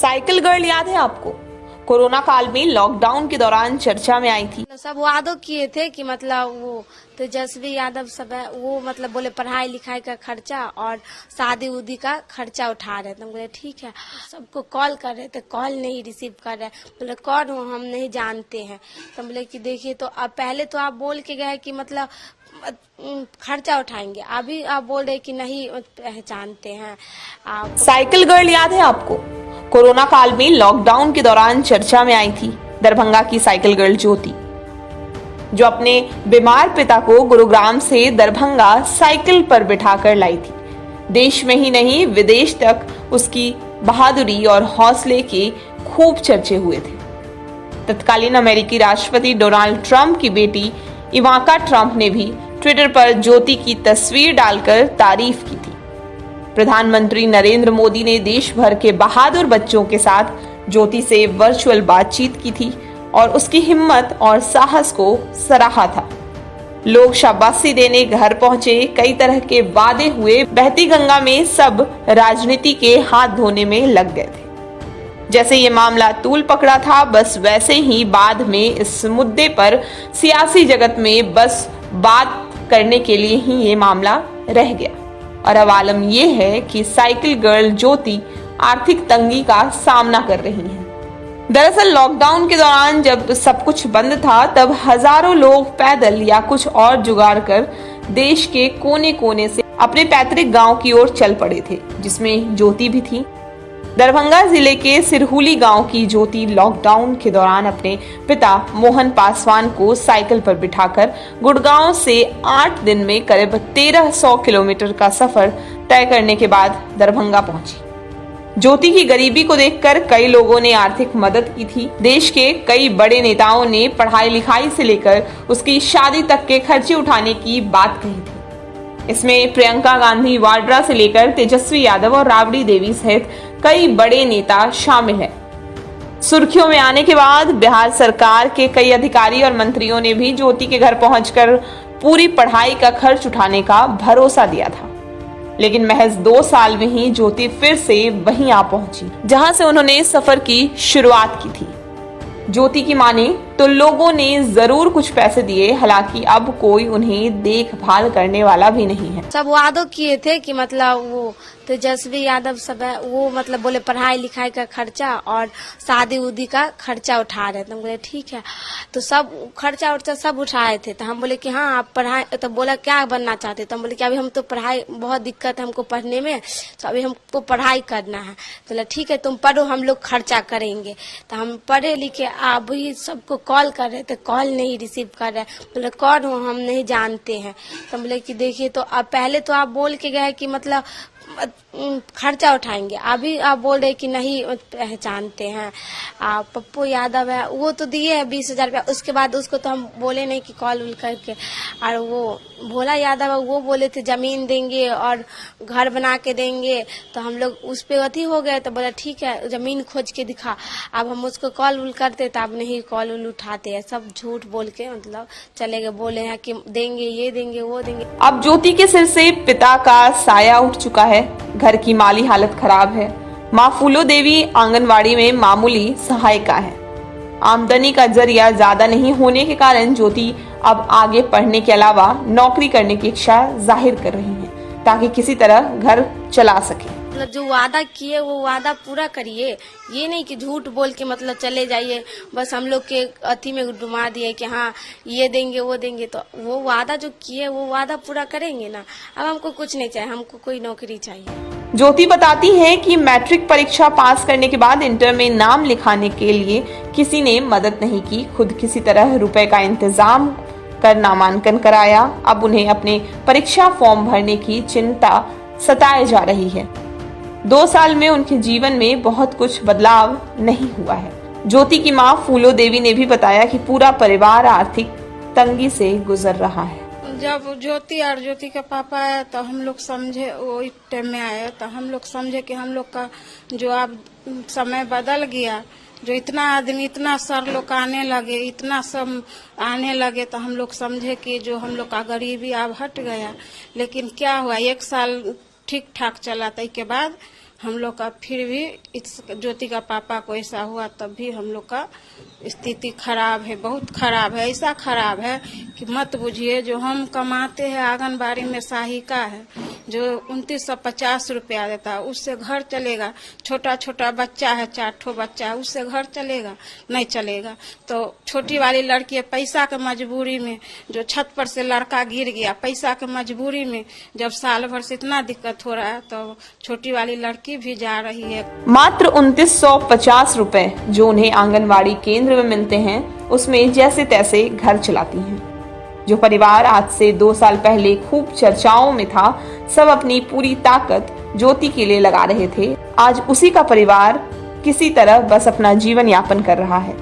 Cycle girl याद है आपको? कोरोना काल में लॉकडाउन के दौरान चर्चा में आई थी। सब वादों किए थे कि मतलब वो तेजस्वी यादव सब है वो मतलब बोले पढ़ाई लिखाई का खर्चा और शादी उदी का खर्चा उठा रहे थे। हम बोले ठीक है, सबको कॉल कर रहे थे, कॉल नहीं रिसीव कर रहे। बोले कौन हो, हम नहीं जानते हैं। तो बोले कि देखिए, तो अब पहले तो आप बोल के गए कि मतलब खर्चा उठाएंगे, अभी आप बोल रहे कि नहीं पहचानते हैं आप। साइकिल गर्ल याद है आपको? कोरोना काल में लॉकडाउन के दौरान चर्चा में आई थी दरभंगा की साइकिल गर्ल ज्योति, जो अपने बीमार पिता को गुरुग्राम से दरभंगा साइकिल पर बिठाकर लाई थी। देश में ही नहीं विदेश तक उसकी बहादुरी और हौसले के खूब चर्चे हुए थे। तत्कालीन अमेरिकी राष्ट्रपति डोनाल्ड ट्रंप की बेटी इवांका ट्रंप ने भी ट्विटर पर ज्योति की तस्वीर डालकर तारीफ की थी। प्रधानमंत्री नरेंद्र मोदी ने देश भर के बहादुर बच्चों के साथ ज्योति से वर्चुअल बातचीत की थी और उसकी हिम्मत और साहस को सराहा था। लोग शाबाशी देने घर पहुंचे, कई तरह के वादे हुए। बहती गंगा में सब राजनीति के हाथ धोने में लग गए थे। जैसे ये मामला तूल पकड़ा था, बस वैसे ही बाद में इस मुद्दे पर सियासी जगत में बस बात करने के लिए ही ये मामला रह गया। और अब आलम ये है कि साइकिल गर्ल ज्योति आर्थिक तंगी का सामना कर रही हैं। दरअसल लॉकडाउन के दौरान जब सब कुछ बंद था, तब हजारों लोग पैदल या कुछ और जुगाड़ कर देश के कोने कोने से अपने पैतृक गांव की ओर चल पड़े थे, जिसमें ज्योति भी थी। दरभंगा जिले के सिरहुली गांव की ज्योति लॉकडाउन के दौरान अपने पिता मोहन पासवान को साइकिल पर बिठाकर गुड़गांव से 8 दिन में करीब 1300 किलोमीटर का सफर तय करने के बाद दरभंगा पहुंची। ज्योति की गरीबी को देखकर कई लोगों ने आर्थिक मदद की थी। देश के कई बड़े नेताओं ने पढ़ाई लिखाई से लेकर उसकी शादी तक के खर्चे उठाने की बात कही थी। इसमें प्रियंका गांधी वाड्रा से लेकर तेजस्वी यादव और राबड़ी देवी सहित कई बड़े नेता शामिल हैं। सुर्खियों में आने के बाद बिहार सरकार के कई अधिकारी और मंत्रियों ने भी ज्योति के घर पहुंचकर पूरी पढ़ाई का खर्च उठाने का भरोसा दिया था। लेकिन महज 2 साल में ही ज्योति फिर से वहीं आ पहुंची जहां से उन्होंने सफर की शुरुआत की थी। ज्योति की माने तो लोगों ने जरूर कुछ पैसे दिए, हालांकि अब कोई उन्हें देखभाल करने वाला भी नहीं है। सब वादों किए थे कि मतलब वो तेजस्वी यादव सब है वो मतलब बोले पढ़ाई लिखाई का खर्चा और शादी उदी का खर्चा उठा रहे थे। हम बोले ठीक है, तो सब खर्चा उर्चा सब उठाए थे। तो हम बोले कि हाँ आप पढ़ाई, तो बोला क्या बनना चाहते? तो हम बोले कि अभी हम तो पढ़ाई बहुत दिक्कत है हमको पढ़ने में, तो अभी हमको पढ़ाई करना है। तो बोला ठीक है तुम पढ़ो, हम लोग खर्चा करेंगे। तो हम पढ़े लिखे अभी सबको कॉल कर रहे थे, कॉल नहीं रिसीव कर रहे। बोले कौन हो, हम नहीं जानते हैं। तो बोले कि देखिए, तो अब पहले तो आप बोल के गए कि मतलब खर्चा उठाएंगे, अभी आप बोल रहे कि नहीं पहचानते हैं आप। पप्पू यादव है वो तो दिए है 20,000 रुपया, उसके बाद उसको तो हम बोले नहीं कि कॉल उल करके। और वो भोला यादव है वो बोले थे जमीन देंगे और घर बना के देंगे, तो हम लोग उस पे अथी हो गए। तो बोला ठीक है जमीन खोज के दिखा। अब हम उसको कॉल उल करते तो अब नहीं कॉल उल उठाते हैं, सब झूठ बोल के मतलब चले गए। बोले हैं कि देंगे, ये देंगे, वो देंगे। अब ज्योति के सिर से पिता का साया उठ चुका है, घर की माली हालत खराब है। माँ फूलो देवी आंगनवाड़ी में मामूली सहायिका है। आमदनी का जरिया ज्यादा नहीं होने के कारण ज्योति अब आगे पढ़ने के अलावा नौकरी करने की इच्छा जाहिर कर रही है, ताकि किसी तरह घर चला सके। मतलब जो वादा किए वो वादा पूरा करिए, ये नहीं कि झूठ बोल के मतलब चले जाइए, बस हम लोग के अथी में डुमा दिए कि हाँ ये देंगे वो देंगे। तो वो वादा जो किए वो वादा पूरा करेंगे ना। अब हमको कुछ नहीं चाहिए, हमको कोई नौकरी चाहिए। ज्योति बताती है कि मैट्रिक परीक्षा पास करने के बाद इंटर में नाम लिखाने के लिए किसी ने मदद नहीं की, खुद किसी तरह रुपए का इंतजाम कर नामांकन कराया। अब उन्हें अपने परीक्षा फॉर्म भरने की चिंता सताए जा रही है। 2 साल में उनके जीवन में बहुत कुछ बदलाव नहीं हुआ है। ज्योति की मां फूलो देवी ने भी बताया कि पूरा परिवार आर्थिक तंगी से गुजर रहा है। जब ज्योति और ज्योति के पापा आए तो हम लोग समझे, वो इस टाइम में आए तो हम लोग समझे कि हम लोग का जो अब समय बदल गया, जो इतना आदमी इतना सर लोग आने लगे, इतना सब आने लगे, तो हम लोग समझे कि जो हम लोग का गरीबी अब हट गया। लेकिन क्या हुआ, 1 साल ठीक ठाक चला था, के बाद हम लोग का फिर भी इस ज्योति का पापा को ऐसा हुआ तब भी हम लोग का स्थिति खराब है, बहुत खराब है। ऐसा खराब है कि मत बुझिए। जो हम कमाते हैं आंगनबाड़ी में सहायिका है जो 2950 रुपया देता है, उससे घर चलेगा। छोटा छोटा बच्चा है, 4 ठो बच्चा है, उससे घर चलेगा? नहीं चलेगा। तो छोटी वाली लड़की है, पैसा के मजबूरी में, जो छत पर से लड़का गिर गया, पैसा के मजबूरी में, जब साल भर से इतना दिक्कत हो रहा है तो छोटी वाली लड़की भी जा रही है। मात्र 2950 रुपए जो उन्हें आंगनवाड़ी केंद्र में मिलते हैं, उसमें जैसे तैसे घर चलाती हैं। जो परिवार आज से 2 साल पहले खूब चर्चाओं में था, सब अपनी पूरी ताकत ज्योति के लिए लगा रहे थे, आज उसी का परिवार किसी तरह बस अपना जीवन यापन कर रहा है।